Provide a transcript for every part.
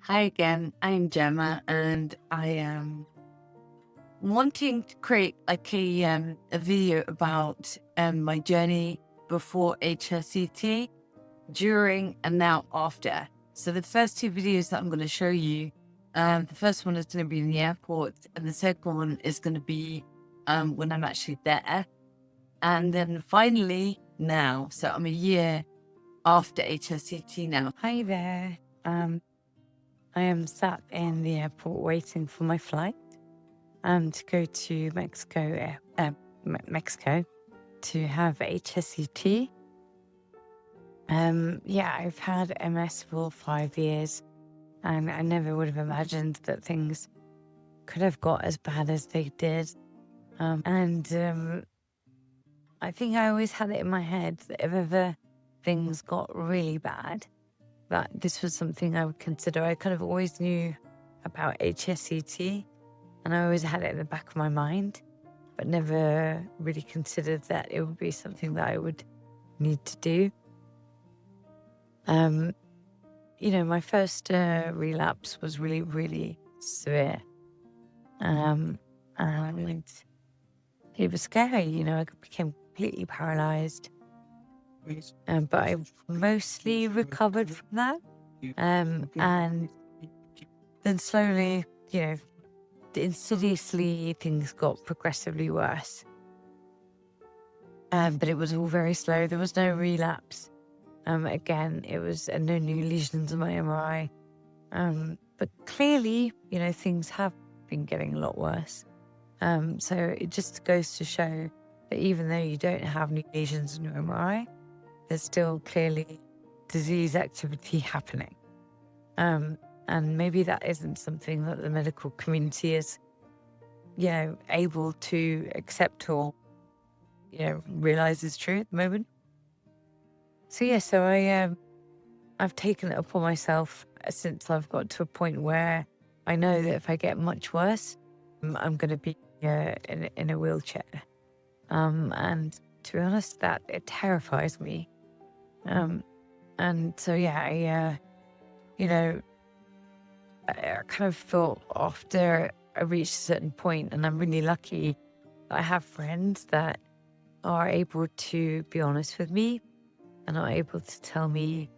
Hi again, I'm Gemma, and I am wanting to create a video about my journey before HSCT, during, and now after. So the first two videos that I'm going to show you, the first one is going to be in the airport, and the second one is going to be when I'm actually there. And then finally now, so I'm a year after HSCT now. Hi there. I am sat in the airport waiting for my flight to go to Mexico to have HSCT. I've had MS for 5 years, and I never would have imagined that things could have got as bad as they did. I think I always had it in my head that if ever things got really bad, that this was something I would consider. I kind of always knew about HSCT, and I always had it in the back of my mind, but never really considered that it would be something that I would need to do. My first relapse was really, really severe. And it was scary, I became completely paralyzed. But I mostly recovered from that. And then slowly, insidiously, things got progressively worse. But it was all very slow. There was no relapse. Again, it was no new lesions on my MRI. But clearly, things have been getting a lot worse. So it just goes to show that even though you don't have new lesions on your MRI, there's still clearly disease activity happening. And maybe that isn't something that the medical community is, able to accept or, realize is true at the moment. So I've taken it upon myself since I've got to a point where I know that if I get much worse, I'm going to be in a wheelchair. And to be honest, that it terrifies me. I kind of thought after I reached a certain point, and I'm really lucky that I have friends that are able to be honest with me and are able to tell me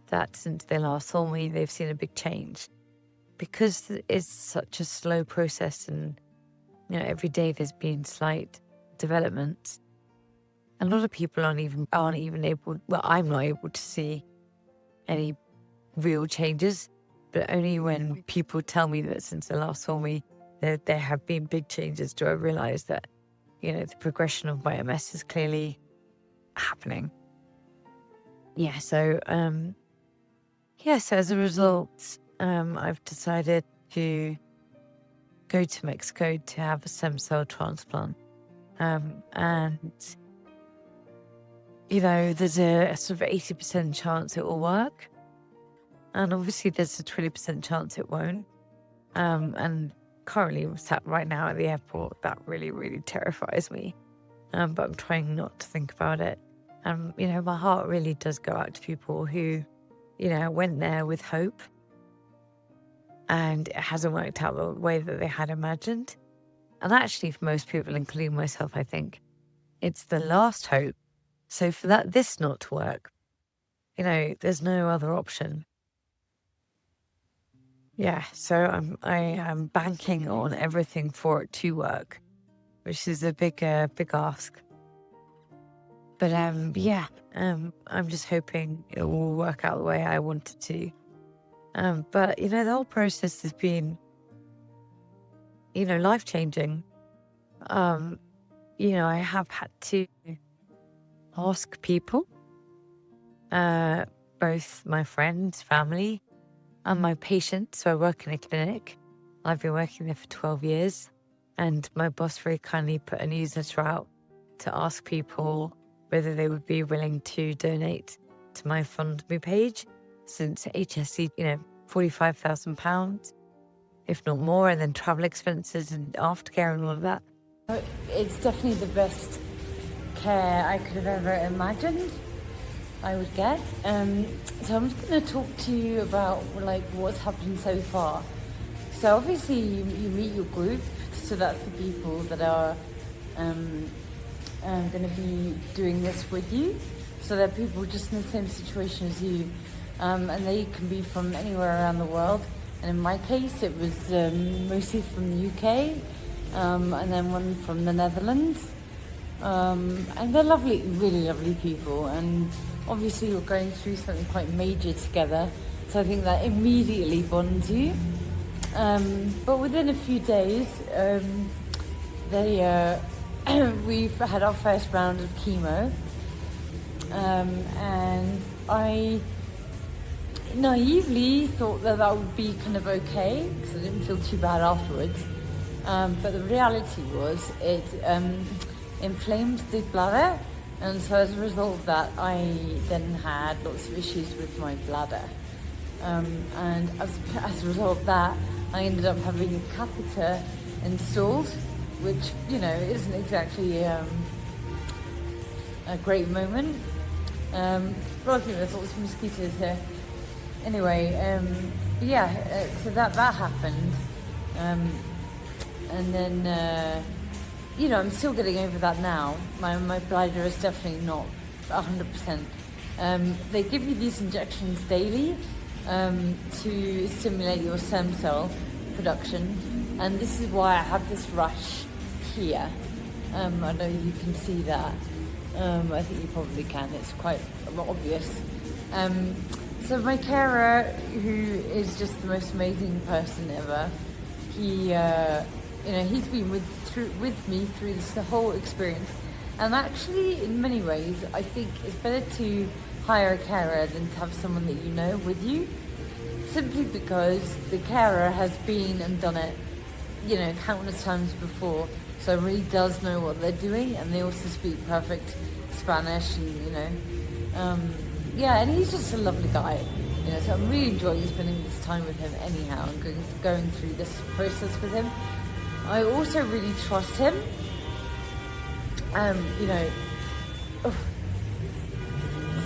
that since they last saw me, they've seen a big change. Because it's such a slow process, and every day there's been slight developments. A lot of people aren't even able. Well, I'm not able to see any real changes, but only when people tell me that since they last saw me, there have been big changes, do I realize that the progression of my MS is clearly happening. So as a result, I've decided to go to Mexico to have a stem cell transplant. There's a sort of 80% chance it will work. And obviously there's a 20% chance it won't. And currently I'm sat right now at the airport. That really, really terrifies me. But I'm trying not to think about it. My heart really does go out to people who, went there with hope, and it hasn't worked out the way that they had imagined. And actually, for most people, including myself, I think it's the last hope. So for this not to work, there's no other option. So I am banking on everything for it to work, which is a big ask. But I'm just hoping it will work out the way I want it to. But the whole process has been, life-changing. I have had to ask people, both my friends, family, and my patients. So I work in a clinic. I've been working there for 12 years, and my boss very kindly put a newsletter out to ask people whether they would be willing to donate to my FundMe page, since HSC, £45,000, if not more, and then travel expenses and aftercare and all of that. It's definitely the best care I could have ever imagined. I would get. So I'm just going to talk to you about like what's happened so far. So obviously you meet your group, so that's the people that are going to be doing this with you. So they're people just in the same situation as you, and they can be from anywhere around the world. And in my case, it was mostly from the UK, and then one from the Netherlands. And they're lovely, really lovely people. And obviously you're going through something quite major together. So I think that immediately bonds you. But within a few days, we've had our first round of chemo. And I naively thought that would be kind of okay, because I didn't feel too bad afterwards. But the reality was it inflamed the bladder, and so as a result of that I then had lots of issues with my bladder. And as a result of that, I ended up having a catheter installed, which, you know, isn't exactly a great moment. But I think there's lots of mosquitoes here. Anyway, so that happened. And then, you know, I'm still getting over that now. My bladder is definitely not 100%. They give you these injections daily to stimulate your stem cell production. And this is why I have this rush here. I know you can see that. I think you probably can. It's quite obvious. So my carer, who is just the most amazing person ever, he, he's been with me through the whole experience. And actually, in many ways, I think it's better to hire a carer than to have someone that you know with you. Simply because the carer has been and done it, you know, countless times before. So really does know what they're doing, and they also speak perfect Spanish, and, you know, and he's just a lovely guy, you know, so I'm really enjoying spending this time with him anyhow, and going through this process with him. I also really trust him, you know.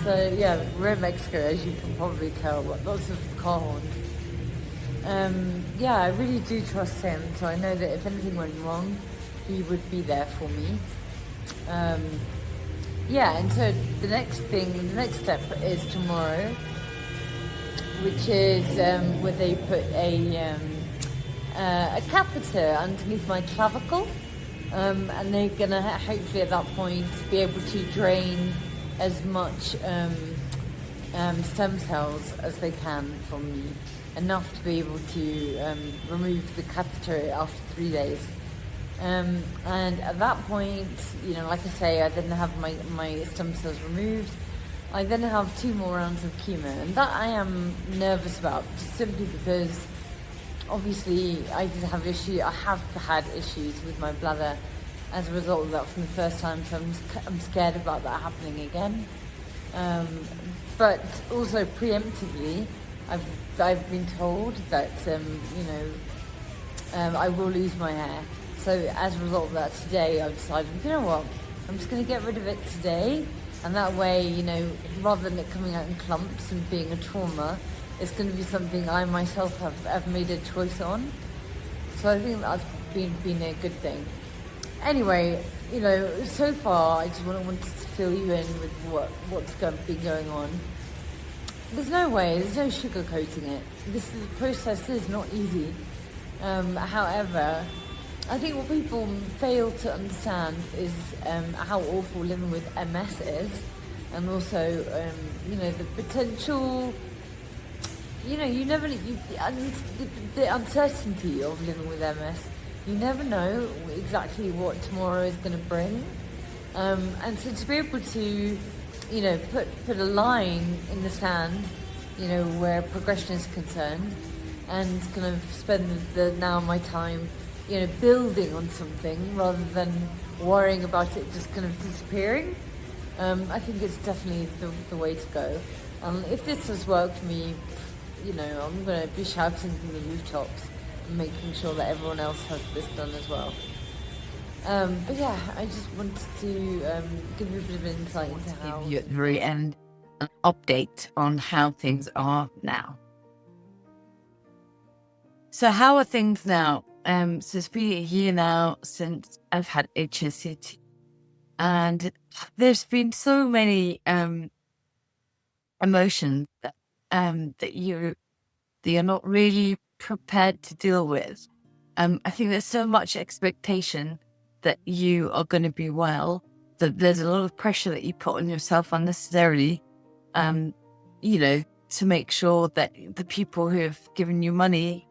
So yeah, we're in Mexico, as you can probably tell, but lots of car horns. I really do trust him, so I know that if anything went wrong, he would be there for me. And so the next step is tomorrow, which is where they put a catheter underneath my clavicle, and they're gonna hopefully at that point be able to drain as much stem cells as they can from me, enough to be able to remove the catheter after 3 days. And at that point, you know, like I say, I then have my stem cells removed. I then have 2 more rounds of chemo, and that I am nervous about, just simply because obviously I have had issues with my bladder as a result of that from the first time, so I'm scared about that happening again. But also preemptively, I've been told that I will lose my hair. So as a result of that, today I've decided, you know what, I'm just going to get rid of it today, and that way, you know, rather than it coming out in clumps and being a trauma, it's going to be something I myself have made a choice on. So I think that's been a good thing. Anyway, you know, so far I just wanted to fill you in with what's been going on. There's no sugarcoating it. The process is not easy. However, I think what people fail to understand is how awful living with MS is, and also, the potential, the uncertainty of living with MS. You never know exactly what tomorrow is going to bring. And so to be able to, put a line in the sand, where progression is concerned, and kind of spend my time building on something rather than worrying about it just kind of disappearing. I think it's definitely the way to go. If this has worked for me, I'm going to be shouting from the rooftops and making sure that everyone else has this done as well. But yeah, I just wanted to give you a bit of insight into how... At the very end, an update on how things are now. So how are things now? So it's been a year now since I've had HSCT, and there's been so many emotions that you're not really prepared to deal with. I think there's so much expectation that you are going to be well, that there's a lot of pressure that you put on yourself unnecessarily, to make sure that the people who have given you money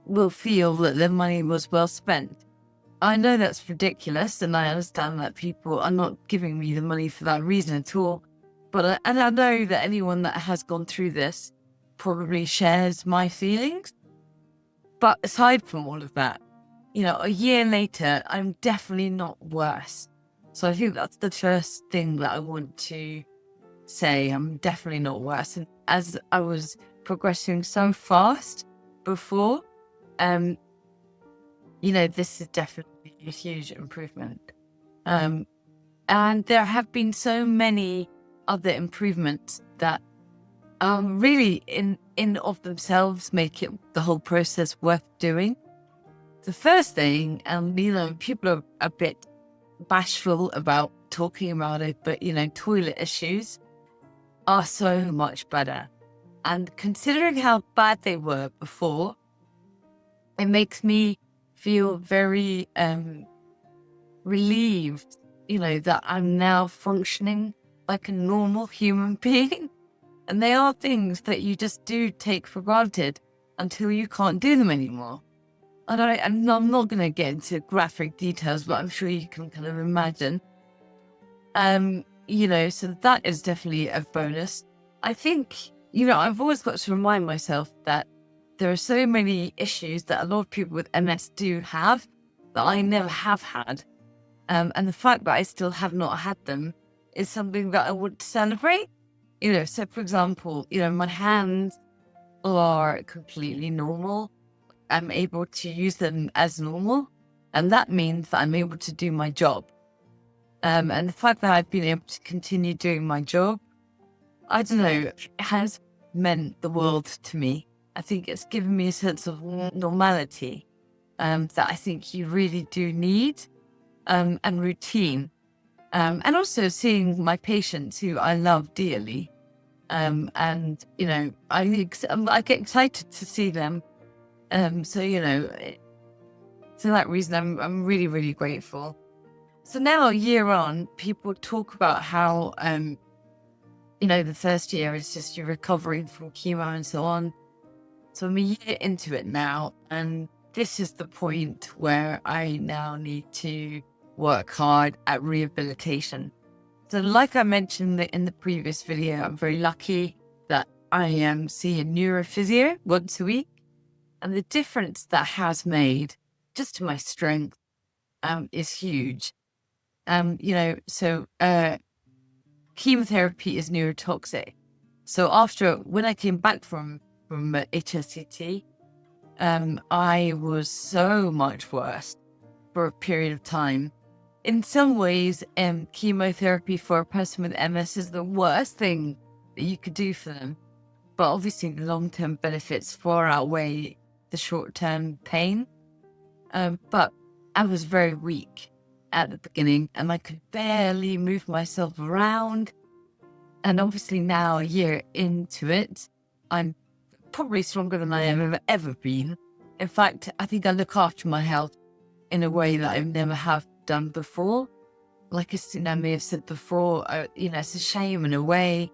will feel that their money was well spent. I know that's ridiculous, and I understand that people are not giving me the money for that reason at all. But I know that anyone that has gone through this probably shares my feelings. But aside from all of that, a year later, I'm definitely not worse. So I think that's the first thing that I want to say. I'm definitely not worse. And as I was progressing so fast before, this is definitely a huge improvement. And there have been so many other improvements that really in of themselves make it the whole process worth doing. The first thing, people are a bit bashful about talking about it, but toilet issues are so much better. And considering how bad they were before, it makes me feel very relieved, that I'm now functioning like a normal human being. And they are things that you just do take for granted until you can't do them anymore. And I'm not going to get into graphic details, but I'm sure you can kind of imagine. So that is definitely a bonus. I think, I've always got to remind myself that there are so many issues that a lot of people with MS do have that I never have had. And the fact that I still have not had them is something that I would celebrate. So for example, my hands are completely normal. I'm able to use them as normal. And that means that I'm able to do my job. And the fact that I've been able to continue doing my job, I don't know, has meant the world to me. I think it's given me a sense of normality that I think you really do need, and routine. And also seeing my patients who I love dearly. I get excited to see them. For that reason, I'm really, really grateful. So now a year on, people talk about how, the first year is just you're recovering from chemo and so on. So I'm a year into it now, and this is the point where I now need to work hard at rehabilitation. So like I mentioned in the previous video, I'm very lucky that I see a neurophysio once a week. And the difference that has made just to my strength is huge. Chemotherapy is neurotoxic. So when I came back from HSCT, I was so much worse for a period of time. In some ways, chemotherapy for a person with MS is the worst thing that you could do for them. But obviously the long-term benefits far outweigh the short-term pain. But I was very weak at the beginning and I could barely move myself around. And obviously now, a year into it, I'm probably stronger than I have ever been. In fact, I think I look after my health in a way that I never have done before. Like I may have said before, it's a shame in a way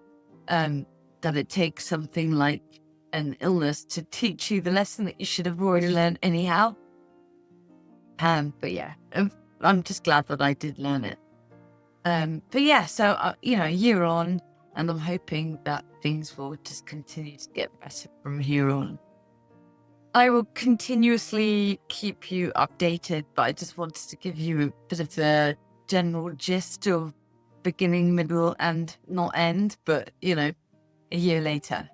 that it takes something like an illness to teach you the lesson that you should have already learned anyhow. But yeah, I'm just glad that I did learn it. So a year on, and I'm hoping that things will just continue to get better from here on. I will continuously keep you updated, but I just wanted to give you a bit of the general gist of beginning, middle, and not end, but a year later.